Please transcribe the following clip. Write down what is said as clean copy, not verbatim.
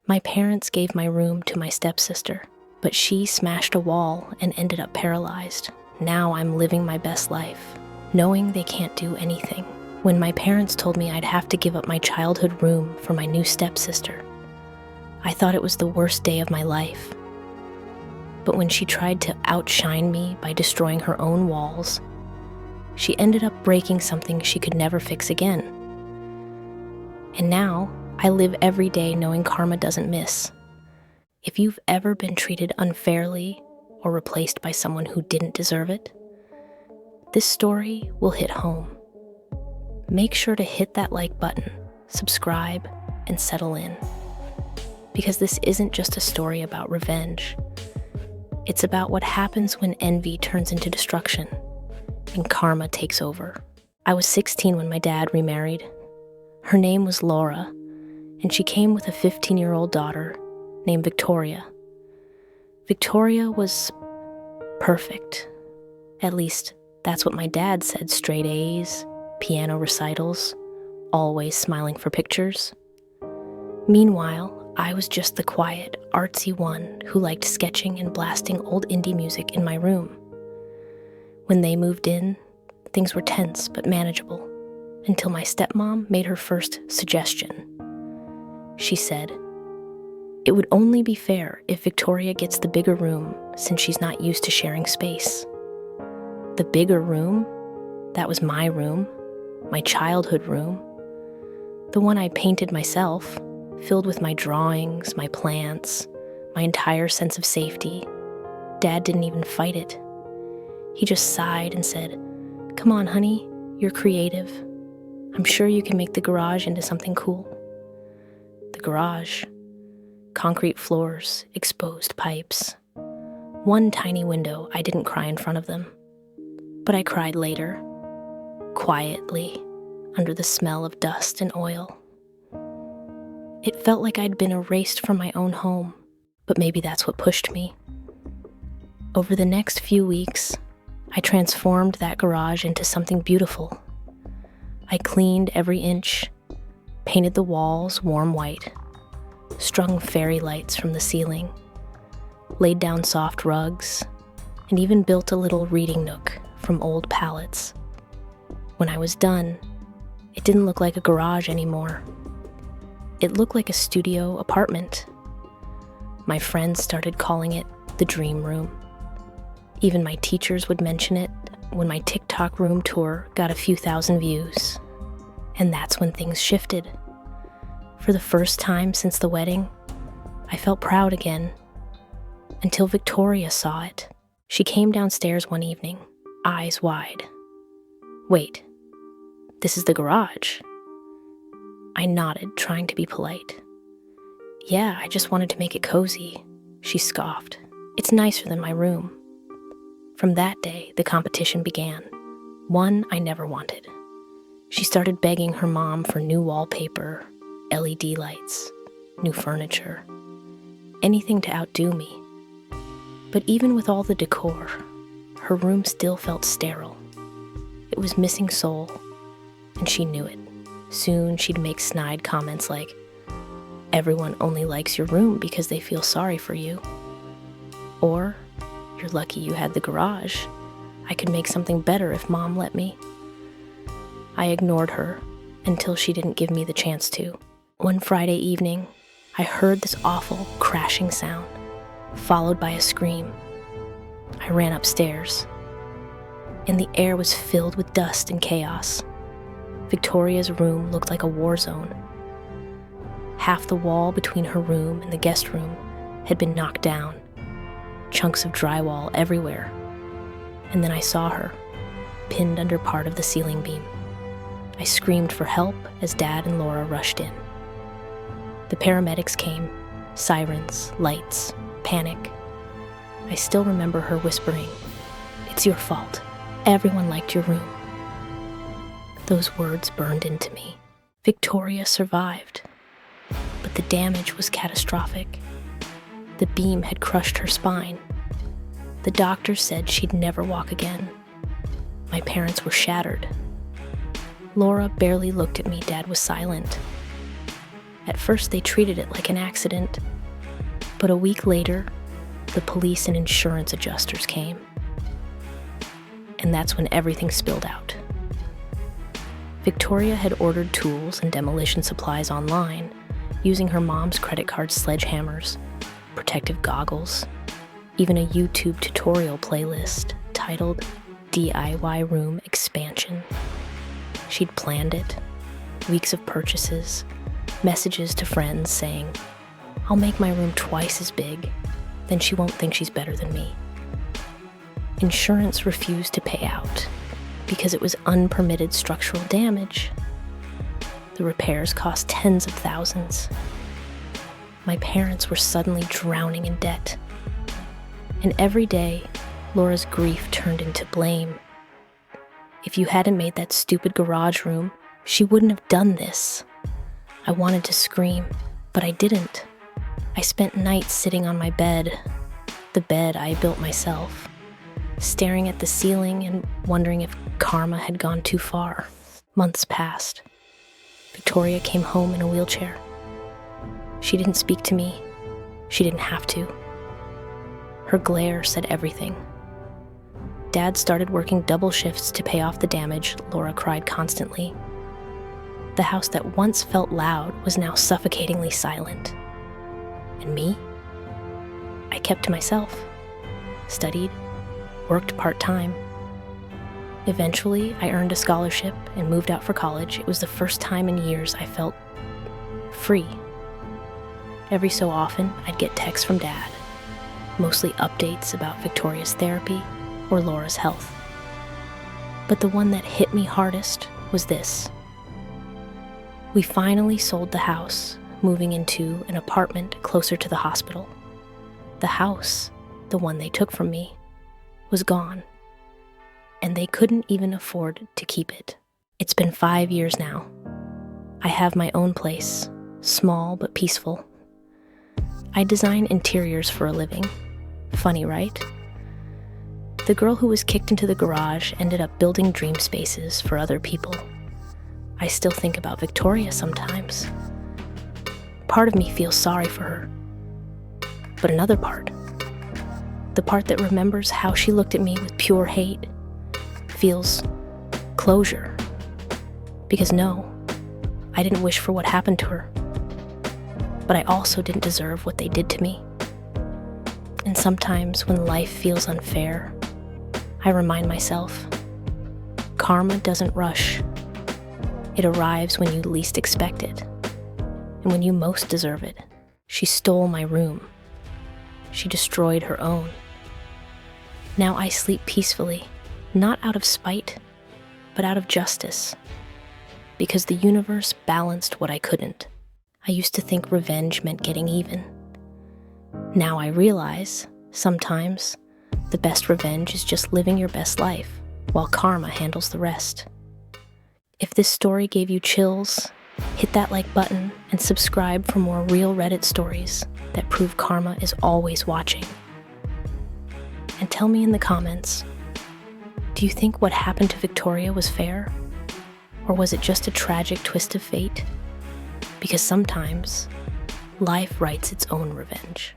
My parents gave my room to my stepsister, but she smashed a wall and ended up paralyzed. Now I'm living my best life, knowing they can't do anything. When my parents told me I'd have to give up my childhood room for my new stepsister, I thought it was the worst day of my life. But when she tried to outshine me by destroying her own walls, she ended up breaking something she could never fix again. And now, I live every day knowing karma doesn't miss. If you've ever been treated unfairly or replaced by someone who didn't deserve it, this story will hit home. Make sure to hit that like button, subscribe, and settle in. Because this isn't just a story about revenge. It's about what happens when envy turns into destruction and karma takes over. I was 16 when my dad remarried. Her name was Laura, and she came with a 15-year-old daughter named Victoria. Victoria was perfect. At least, that's what my dad said. Straight A's, piano recitals, always smiling for pictures. Meanwhile, I was just the quiet, artsy one who liked sketching and blasting old indie music in my room. When they moved in, things were tense but manageable, until my stepmom made her first suggestion. She said, "It would only be fair if Victoria gets the bigger room since she's not used to sharing space." The bigger room? That was my room, my childhood room, the one I painted myself, filled with my drawings, my plants, my entire sense of safety. Dad didn't even fight it. He just sighed and said, "Come on, honey, you're creative. I'm sure you can make the garage into something cool." The garage. Concrete floors, exposed pipes. One tiny window. I didn't cry in front of them. But I cried later, quietly, under the smell of dust and oil. It felt like I'd been erased from my own home, but maybe that's what pushed me. Over the next few weeks, I transformed that garage into something beautiful. I cleaned every inch, painted the walls warm white, strung fairy lights from the ceiling, laid down soft rugs, and even built a little reading nook from old pallets. When I was done, it didn't look like a garage anymore. It looked like a studio apartment. My friends started calling it the dream room. Even my teachers would mention it when my TikTok room tour got a few thousand views. And that's when things shifted. For the first time since the wedding, I felt proud again. Until Victoria saw it. She came downstairs one evening, eyes wide. "Wait, this is the garage?" I nodded, trying to be polite. "Yeah, I just wanted to make it cozy," she scoffed. "It's nicer than my room." From that day, the competition began. One I never wanted. She started begging her mom for new wallpaper, LED lights, new furniture, anything to outdo me. But even with all the decor, her room still felt sterile. It was missing soul, and she knew it. Soon she'd make snide comments like, "Everyone only likes your room because they feel sorry for you." Or, "You're lucky you had the garage. I could make something better if Mom let me." I ignored her until she didn't give me the chance to. One Friday evening, I heard this awful crashing sound, followed by a scream. I ran upstairs, and the air was filled with dust and chaos. Victoria's room looked like a war zone. Half the wall between her room and the guest room had been knocked down, chunks of drywall everywhere. And then I saw her, pinned under part of the ceiling beam. I screamed for help as Dad and Laura rushed in. The paramedics came, sirens, lights, panic. I still remember her whispering, "It's your fault. Everyone liked your room." Those words burned into me. Victoria survived, but the damage was catastrophic. The beam had crushed her spine. The doctor said she'd never walk again. My parents were shattered. Laura barely looked at me. Dad was silent. At first, they treated it like an accident, but a week later, the police and insurance adjusters came. And that's when everything spilled out. Victoria had ordered tools and demolition supplies online, using her mom's credit card sledgehammers, protective goggles, even a YouTube tutorial playlist titled DIY Room Expansion. She'd planned it, weeks of purchases, messages to friends saying, "I'll make my room twice as big, then she won't think she's better than me." Insurance refused to pay out because it was unpermitted structural damage. The repairs cost tens of thousands. My parents were suddenly drowning in debt. And every day, Laura's grief turned into blame. If you hadn't made that stupid garage room, she wouldn't have done this. I wanted to scream, but I didn't. I spent nights sitting on my bed, the bed I built myself, staring at the ceiling and wondering if karma had gone too far. Months passed. Victoria came home in a wheelchair. She didn't speak to me. She didn't have to. Her glare said everything. Dad started working double shifts to pay off the damage. Laura cried constantly. The house that once felt loud was now suffocatingly silent. And me? I kept to myself, studied, worked part-time. Eventually, I earned a scholarship and moved out for college. It was the first time in years I felt free. Every so often, I'd get texts from Dad, mostly updates about Victoria's therapy or Laura's health. But the one that hit me hardest was this. We finally sold the house, moving into an apartment closer to the hospital. The house, the one they took from me, was gone, and they couldn't even afford to keep it. It's been 5 years now. I have my own place, small but peaceful. I design interiors for a living. Funny, right? The girl who was kicked into the garage ended up building dream spaces for other people. I still think about Victoria sometimes. Part of me feels sorry for her. But another part, the part that remembers how she looked at me with pure hate, feels closure. Because no, I didn't wish for what happened to her. But I also didn't deserve what they did to me. And sometimes when life feels unfair, I remind myself, karma doesn't rush. It arrives when you least expect it, and when you most deserve it. She stole my room. She destroyed her own. Now I sleep peacefully, not out of spite, but out of justice, because the universe balanced what I couldn't. I used to think revenge meant getting even. Now I realize, sometimes, the best revenge is just living your best life, while karma handles the rest. If this story gave you chills, hit that like button and subscribe for more real Reddit stories that prove karma is always watching. And tell me in the comments, do you think what happened to Victoria was fair? Or was it just a tragic twist of fate? Because sometimes, life writes its own revenge.